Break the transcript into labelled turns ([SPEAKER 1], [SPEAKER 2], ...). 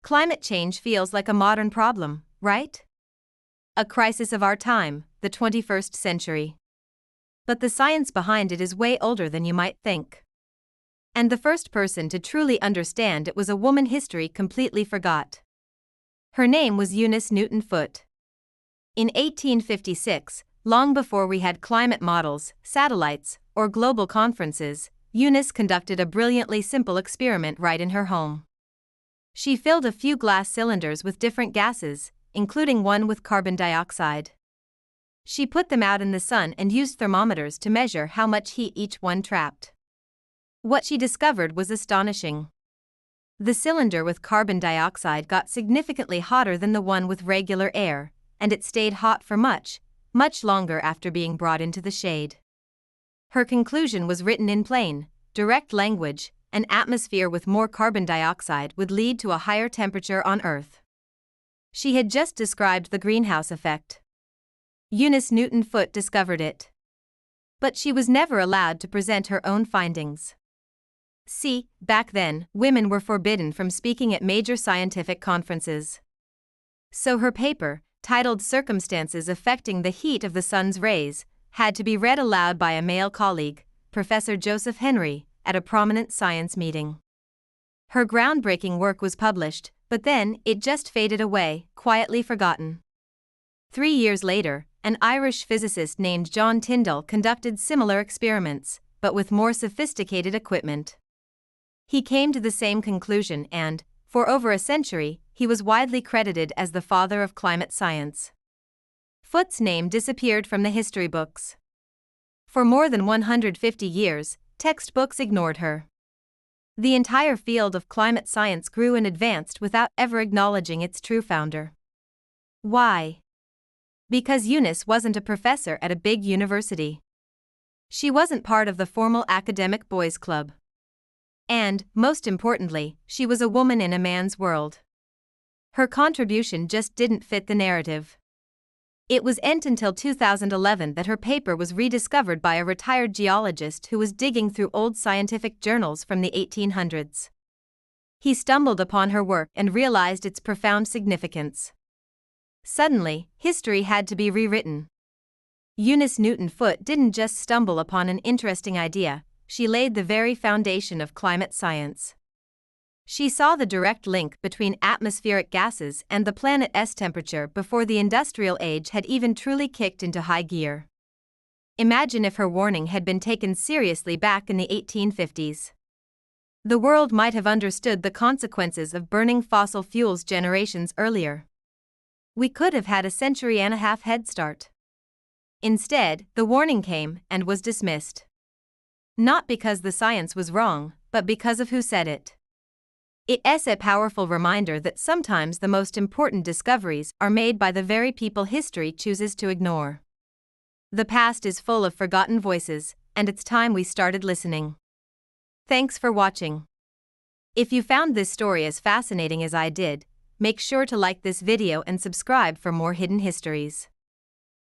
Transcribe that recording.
[SPEAKER 1] Climate change feels like a modern problem, right? A crisis of our time, the 21st century. But the science behind it is way older than you might think. And the first person to truly understand it was a woman history completely forgot. Her name was Eunice Newton Foote. In 1856, long before we had climate models, satellites, or global conferences, Eunice conducted a brilliantly simple experiment right in her home. She filled a few glass cylinders with different gases, including one with carbon dioxide. She put them out in the sun and used thermometers to measure how much heat each one trapped. What she discovered was astonishing. The cylinder with carbon dioxide got significantly hotter than the one with regular air, and it stayed hot for much longer after being brought into the shade. Her conclusion was written in plain, direct language: an atmosphere with more carbon dioxide would lead to a higher temperature on Earth. She had just described the greenhouse effect. Eunice Newton Foote discovered it. But she was never allowed to present her own findings. See, back then, women were forbidden from speaking at major scientific conferences. So her paper, titled Circumstances Affecting the Heat of the Sun's Rays, had to be read aloud by a male colleague, Professor Joseph Henry, at a prominent science meeting. Her groundbreaking work was published, but then it just faded away, quietly forgotten. 3 years later, an Irish physicist named John Tyndall conducted similar experiments, but with more sophisticated equipment. He came to the same conclusion and, for over a century, he was widely credited as the father of climate science. Foote's name disappeared from the history books. For more than 150 years, textbooks ignored her. The entire field of climate science grew and advanced without ever acknowledging its true founder. Why? Because Eunice wasn't a professor at a big university. She wasn't part of the formal academic boys' club. And, most importantly, she was a woman in a man's world. Her contribution just didn't fit the narrative. It wasn't until 2011 that her paper was rediscovered by a retired geologist who was digging through old scientific journals from the 1800s. He stumbled upon her work and realized its profound significance. Suddenly, history had to be rewritten. Eunice Newton Foote didn't just stumble upon an interesting idea, she laid the very foundation of climate science. She saw the direct link between atmospheric gases and the planet's temperature before the industrial age had even truly kicked into high gear. Imagine if her warning had been taken seriously back in the 1850s. The world might have understood the consequences of burning fossil fuels generations earlier. We could have had a century-and-a-half head start. Instead, the warning came and was dismissed. Not because the science was wrong, but because of who said it. It's a powerful reminder that sometimes the most important discoveries are made by the very people history chooses to ignore. The past is full of forgotten voices, and it's time we started listening. Thanks for watching. If you found this story as fascinating as I did, make sure to like this video and subscribe for more hidden histories.